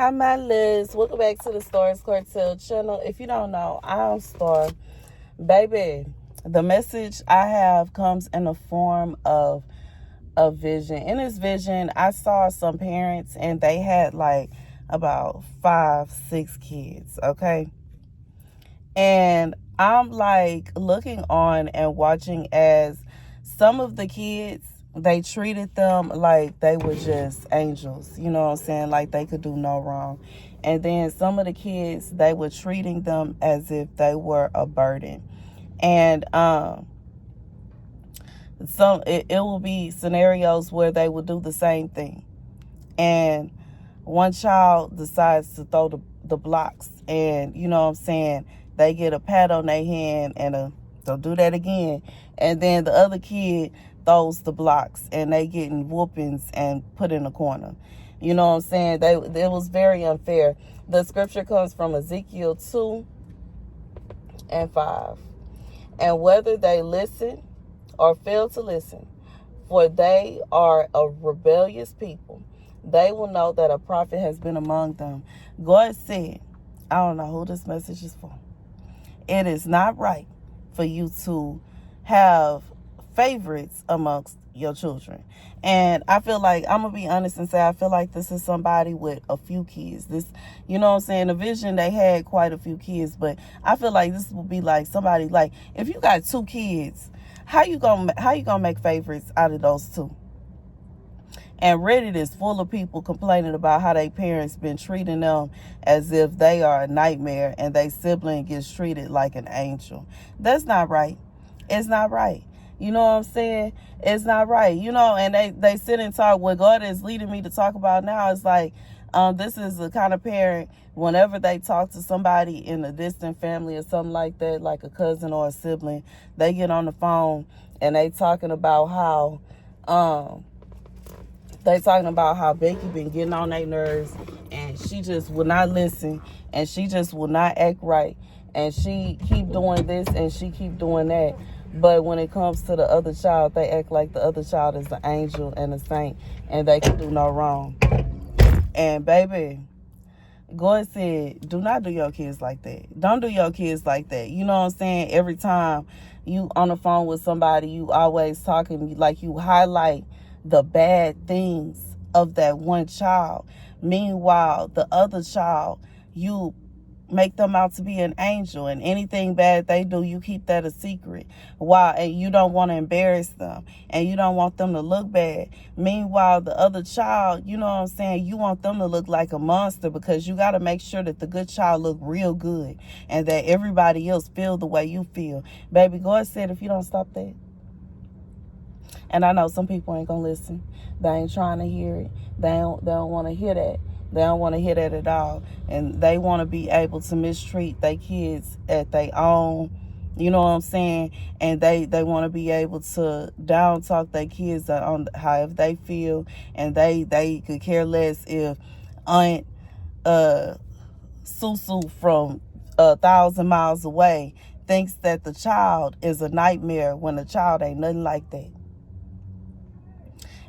Hi, my Liz. Welcome back to the Starscartel channel. If you don't know, I'm Star. Baby, the message I have comes in the form of a vision. In this vision, I saw some parents and they had like about 5-6 kids, okay? And I'm like looking on and watching as some of the kids, they treated them like they were just angels, you know what I'm saying? Like they could do no wrong. And then some of the kids, they were treating them as if they were a burden. And it will be scenarios where they will do the same thing. And one child decides to throw the blocks, and you know what I'm saying, they get a pat on their hand and don't do that again. And then the other kid throws the blocks and they getting whoopings and put in a corner. You know what I'm saying? It was very unfair. The scripture comes from Ezekiel 2:5. And whether they listen or fail to listen, for they are a rebellious people, they will know that a prophet has been among them. God said, I don't know who this message is for. It is not right for you to have favorites amongst your children. And I feel like, I'm going to be honest and say, I feel like this is somebody with a few kids. This, you know what I'm saying? The vision, they had quite a few kids, but I feel like this would be like somebody, like if you got 2 kids, how you gonna make favorites out of those 2? And Reddit is full of people complaining about how their parents been treating them as if they are a nightmare and their sibling gets treated like an angel. That's not right. It's not right. You know what I'm saying? It's not right. You know, and they sit and talk. What God is leading me to talk about now is like, this is the kind of parent, whenever they talk to somebody in a distant family or something like that, like a cousin or a sibling, they get on the phone and they talking about how, Becky been getting on their nerves and she just will not listen and she just will not act right and she keep doing this and she keep doing that. But when it comes to the other child, they act like the other child is the angel and the saint and they can do no wrong. And baby, God said, do not do your kids like that. Don't do your kids like that. You know what I'm saying? Every time you on the phone with somebody, you always talking like you highlight the bad things of that one child. Meanwhile, the other child, you make them out to be an angel, and anything bad they do, you keep that a secret. Why? And you don't want to embarrass them and you don't want them to look bad. Meanwhile, the other child, you know what I'm saying, you want them to look like a monster because you got to make sure that the good child look real good and that everybody else feel the way you feel. Baby, God said if you don't stop that. And I know some people ain't gonna listen. They ain't trying to hear it. They don't want to hear that. They don't want to hear that at all. And they want to be able to mistreat their kids at their own, you know what I'm saying? And they want to be able to down talk their kids on however they feel. And they could care less if Aunt Susu from 1,000 miles away thinks that the child is a nightmare when the child ain't nothing like that.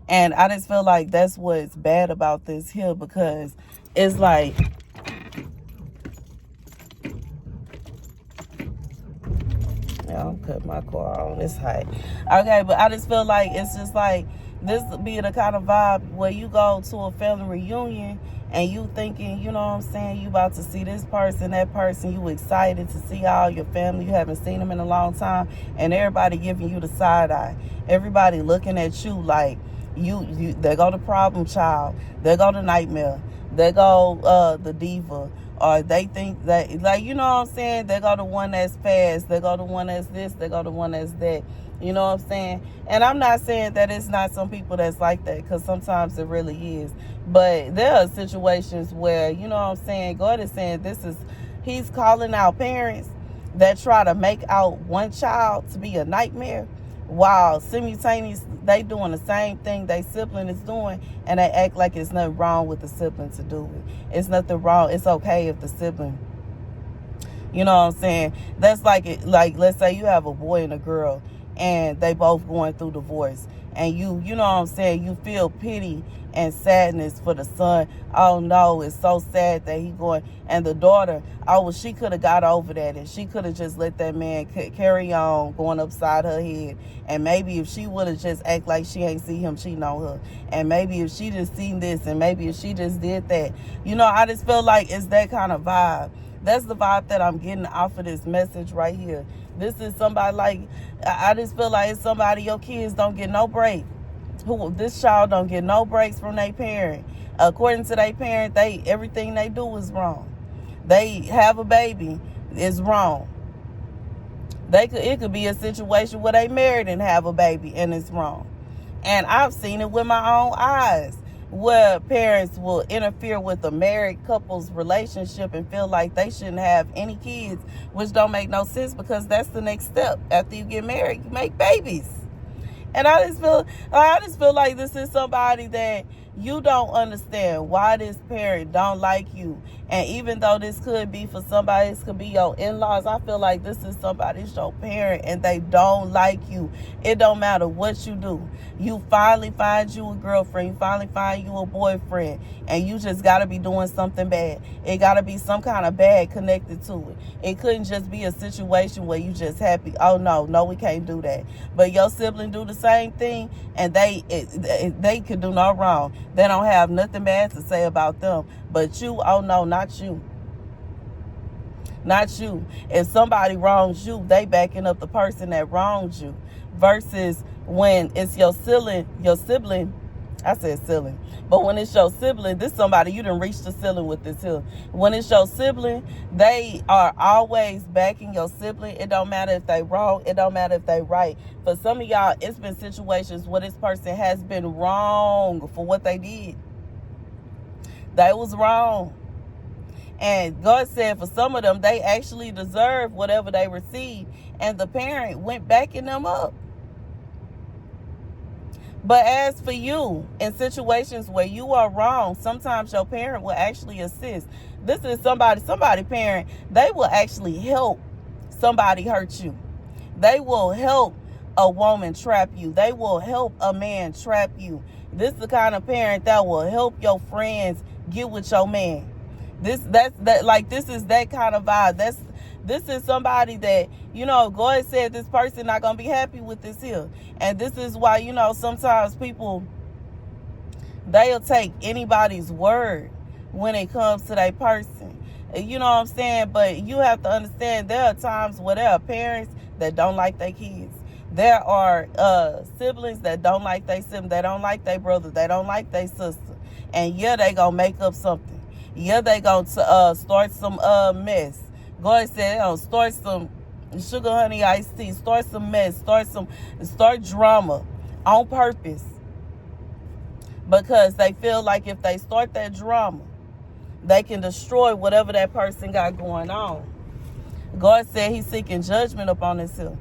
And I just feel like that's what's bad about this here, because it's like, yeah, I'm cutting my car on this height. Okay, but I just feel like it's just like this be the kind of vibe where you go to a family reunion and you thinking, you know what I'm saying, you about to see this person, that person, you excited to see all your family, you haven't seen them in a long time, and everybody giving you the side eye. Everybody looking at you like, you there go the problem child, there go the nightmare, there go the diva, or they think that, like, you know what I'm saying, they go the one that's fast, they go the one that's this, they go the one that's that, you know what I'm saying? And I'm not saying that it's not some people that's like that, because sometimes it really is, but there are situations where, you know what I'm saying, God is saying he's calling out parents that try to make out one child to be a nightmare, while simultaneously they doing the same thing they sibling is doing, and they act like it's nothing wrong with the sibling to do it. It's nothing wrong. It's okay if the sibling, you know what I'm saying? That's like let's say you have a boy and a girl, and they both going through divorce. And you know what I'm saying, you feel pity and sadness for the son. Oh no, it's so sad that he going. And the daughter, oh well, she could have got over that, and she could have just let that man carry on going upside her head. And maybe if she would have just act like she ain't see him cheating on her, and maybe if she just seen this, and maybe if she just did that, I just feel like it's that kind of vibe. That's the vibe that I'm getting off of this message right here. This is somebody like, I just feel like it's somebody, your kids don't get no break. This child don't get no breaks from their parent. According to their parent, everything they do is wrong. They have a baby is wrong. It could be a situation where they married and have a baby and it's wrong. And I've seen it with my own eyes, where parents will interfere with a married couple's relationship and feel like they shouldn't have any kids, which don't make no sense, because that's the next step. After you get married, you make babies. And I just feel like this is somebody that you don't understand why this parent don't like you. And even though this could be for somebody, this could be your in-laws, I feel like this is somebody's your parent and they don't like you. It don't matter what you do. You finally find you a girlfriend, you finally find you a boyfriend, and you just got to be doing something bad. It got to be some kind of bad connected to it. It couldn't just be a situation where you just happy. Oh no, we can't do that. But your sibling do the same thing, and they could do no wrong. They don't have nothing bad to say about them. But you, oh no, not you. Not you. If somebody wrongs you, they backing up the person that wronged you. Versus when it's your sibling, I said sibling. But when it's your sibling, this somebody, you done reached the ceiling with this here. When it's your sibling, they are always backing your sibling. It don't matter if they wrong. It don't matter if they right. For some of y'all, it's been situations where this person has been wrong for what they did. They was wrong. And God said for some of them, they actually deserve whatever they received. And the parent went backing them up. But as for you, in situations where you are wrong, sometimes your parent will actually assist. This is somebody parent, they will actually help somebody hurt you. They will help a woman trap you. They will help a man trap you. This is the kind of parent that will help your friends get with your man. This is that kind of vibe. This is somebody that, God said this person not going to be happy with this here. And this is why, sometimes people, they'll take anybody's word when it comes to that person. You know what I'm saying? But you have to understand, there are times where there are parents that don't like their kids. There are siblings that don't like their sibling. They don't like their brother. They don't like their sister. And yeah, they going to make up something. Yeah, they going to start some mess. God said, start some sugar honey iced tea, start some mess, start drama on purpose. Because they feel like if they start that drama, they can destroy whatever that person got going on. God said he's seeking judgment upon himself.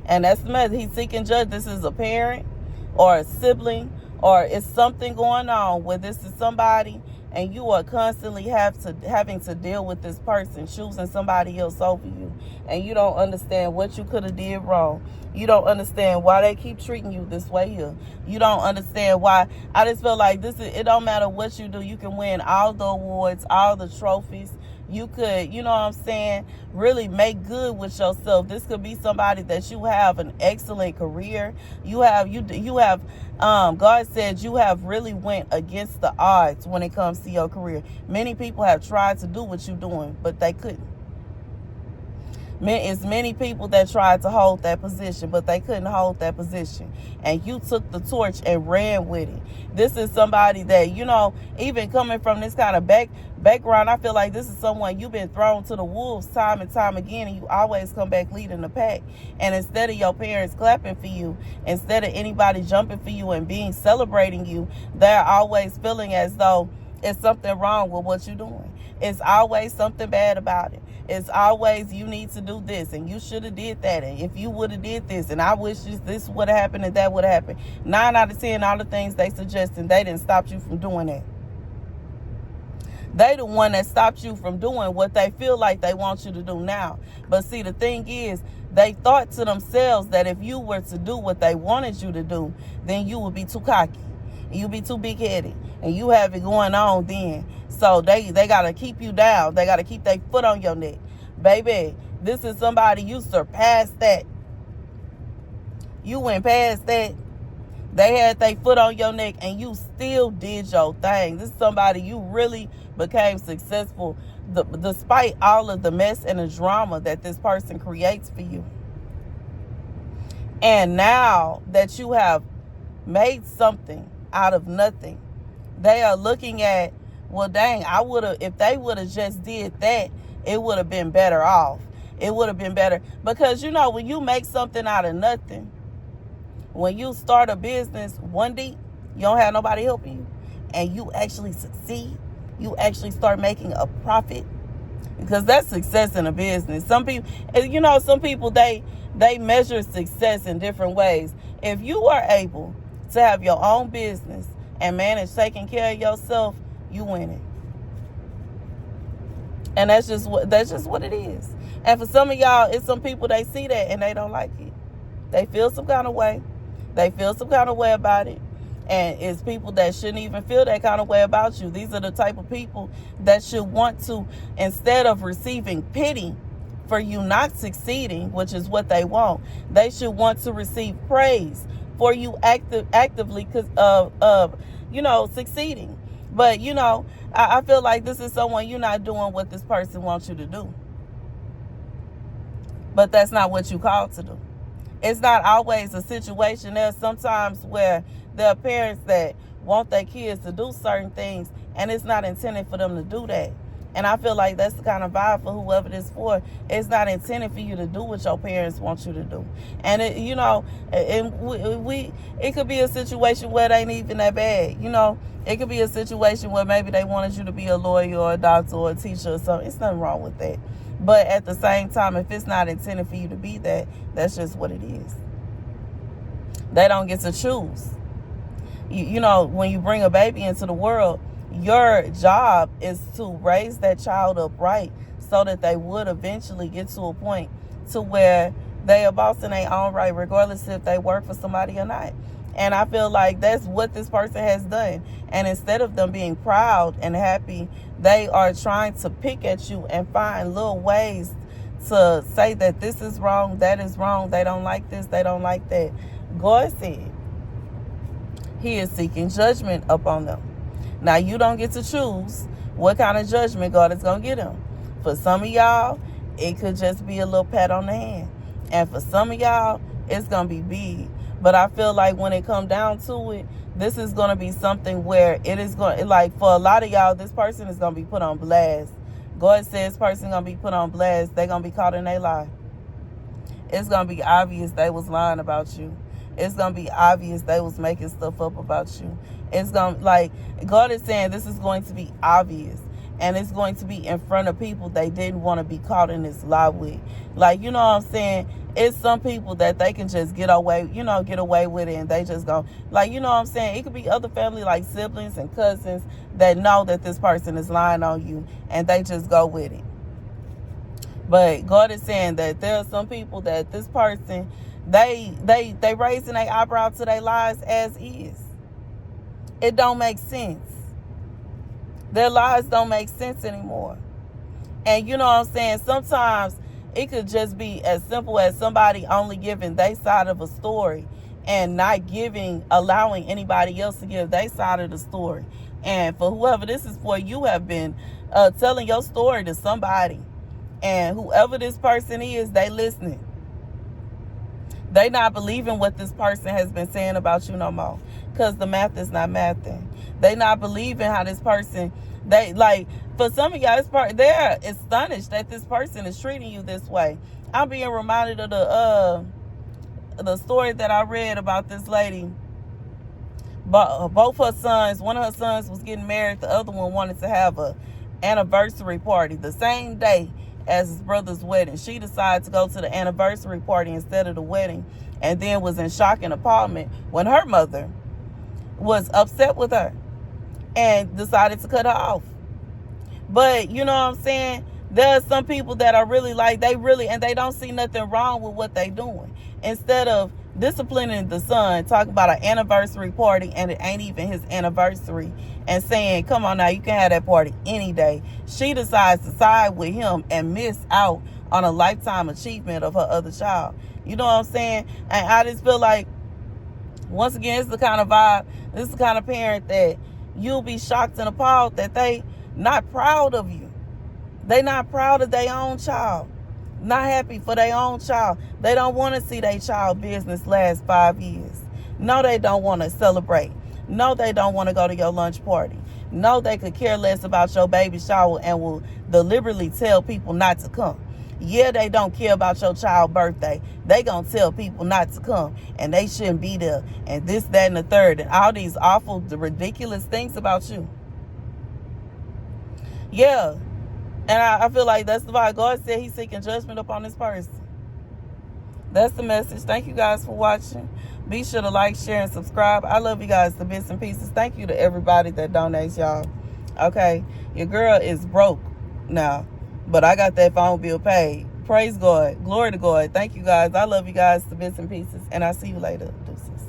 And that's the message. He's seeking judgment. This is a parent or a sibling, or it's something going on where this is somebody and you are constantly having to deal with this person choosing somebody else over you, and you don't understand what you could have did wrong. You don't understand why they keep treating you this way here. You don't understand why. I just feel like it don't matter what you do. You can win all the awards, all the trophies. You could, really make good with yourself. This could be somebody that you have an excellent career. You have, God said you have really went against the odds when it comes to your career. Many people have tried to do what you're doing, but they couldn't. It's many people that tried to hold that position, but they couldn't hold that position. And you took the torch and ran with it. This is somebody that, even coming from this kind of background, I feel like this is someone you've been thrown to the wolves time and time again, and you always come back leading the pack. And instead of your parents clapping for you, instead of anybody jumping for you and celebrating you, they're always feeling as though it's something wrong with what you're doing. It's always something bad about it. It's always, you need to do this, and you should have did that, and if you would have did this, and I wish this would have happened and that would have happened. 9 out of 10, all the things they suggest, and they didn't stop you from doing that. They the one that stopped you from doing what they feel like they want you to do now. But see, the thing is, they thought to themselves that if you were to do what they wanted you to do, then you would be too cocky. You'd be too big-headed. And you have it going on then. So they got to keep you down. They got to keep their foot on your neck. Baby, this is somebody you surpassed that. You went past that. They had their foot on your neck and you still did your thing. This is somebody you really became successful despite all of the mess and the drama that this person creates for you. And now that you have made something out of nothing, they are looking at, well, dang, if they would have just did that, it would have been better off. It would have been better. Because, when you make something out of nothing, when you start a business one deep, you don't have nobody helping you, and you actually succeed, you actually start making a profit, because that's success in a business. Some people, they measure success in different ways. If you are able to have your own business and manage taking care of yourself, you win it. And that's just what it is. And for some of y'all, it's some people, they see that and they don't like it. They feel some kind of way. They feel some kind of way about it. And it's people that shouldn't even feel that kind of way about you. These are the type of people that should want to, instead of receiving pity for you not succeeding, which is what they want, they should want to receive praise for you actively succeeding. But, I feel like this is someone, you're not doing what this person wants you to do. But that's not what you called to do. It's not always a situation. There's sometimes where there are parents that want their kids to do certain things, and it's not intended for them to do that. And I feel like that's the kind of vibe for whoever this is for. It's not intended for you to do what your parents want you to do. And it could be a situation where it ain't even that bad. It could be a situation where maybe they wanted you to be a lawyer or a doctor or a teacher or something. It's nothing wrong with that. But at the same time, if it's not intended for you to be that, that's just what it is. They don't get to choose. When you bring a baby into the world, your job is to raise that child up right so that they would eventually get to a point to where they are boss in their own right, regardless if they work for somebody or not. And I feel like that's what this person has done. And instead of them being proud and happy, they are trying to pick at you and find little ways to say that this is wrong, that is wrong, they don't like this, they don't like that. God said He is seeking judgment upon them. Now, you don't get to choose what kind of judgment God is going to give them. For some of y'all, it could just be a little pat on the hand. And for some of y'all, it's going to be big. But I feel like when it comes down to it, this is going to be something where it is going to, like, for a lot of y'all, this person is going to be put on blast. God says this person is going to be put on blast. They're going to be caught in their lie. It's going to be obvious they was lying about you. It's going to be obvious they was making stuff up about you. It's going to, like, God is saying this is going to be obvious. And it's going to be in front of people they didn't want to be caught in this lie with. Like, you know what I'm saying? It's some people that they can just get away with it, and they just go, like, you know what I'm saying? It could be other family, like siblings and cousins, that know that this person is lying on you, and they just go with it. But God is saying that there are some people that this person, they raising their eyebrow to their lies as is. It don't make sense. Their lies don't make sense anymore. And you know what I'm saying? Sometimes it could just be as simple as somebody only giving their side of a story and not allowing anybody else to give their side of the story. And for whoever this is for, you have been telling your story to somebody. And whoever this person is, they listening. They not believing what this person has been saying about you no more. Because the math is not mathing. They not believing how this person, for some of y'all, they're astonished that this person is treating you this way. I'm being reminded of the story that I read about this lady. Both her sons, one of her sons was getting married. The other one wanted to have a anniversary party the same day as his brother's wedding. She decided to go to the anniversary party instead of the wedding, and then was in shock and appallment when her mother was upset with her and decided to cut her off. But you know what I'm saying? There's some people that are really like, and they don't see nothing wrong with what they doing. Instead of disciplining the son, talking about an anniversary party and it ain't even his anniversary, and saying, come on now, you can have that party any day. She decides to side with him and miss out on a lifetime achievement of her other child. You know what I'm saying? And I just feel like, once again, it's the kind of vibe, this is the kind of parent that you'll be shocked and appalled that they not proud of you. They not proud of their own child. Not happy for their own child. They don't want to see their child business last 5 years. No, they don't want to celebrate. No, they don't want to go to your lunch party. No, they could care less about your baby shower and will deliberately tell people not to come. Yeah, they don't care about your child's birthday. They gonna tell people not to come and they shouldn't be there and this, that, and the third, and all these awful, ridiculous things about you. Yeah. And I feel like that's why God said he's seeking judgment upon this person. That's the message. Thank you guys for watching. Be sure to like, share, and subscribe. I love you guys to bits and pieces. Thank you to everybody that donates, y'all. Okay, your girl is broke now, but I got that phone bill paid. Praise God. Glory to God. Thank you guys. I love you guys to bits and pieces. And I'll see you later. Deuces.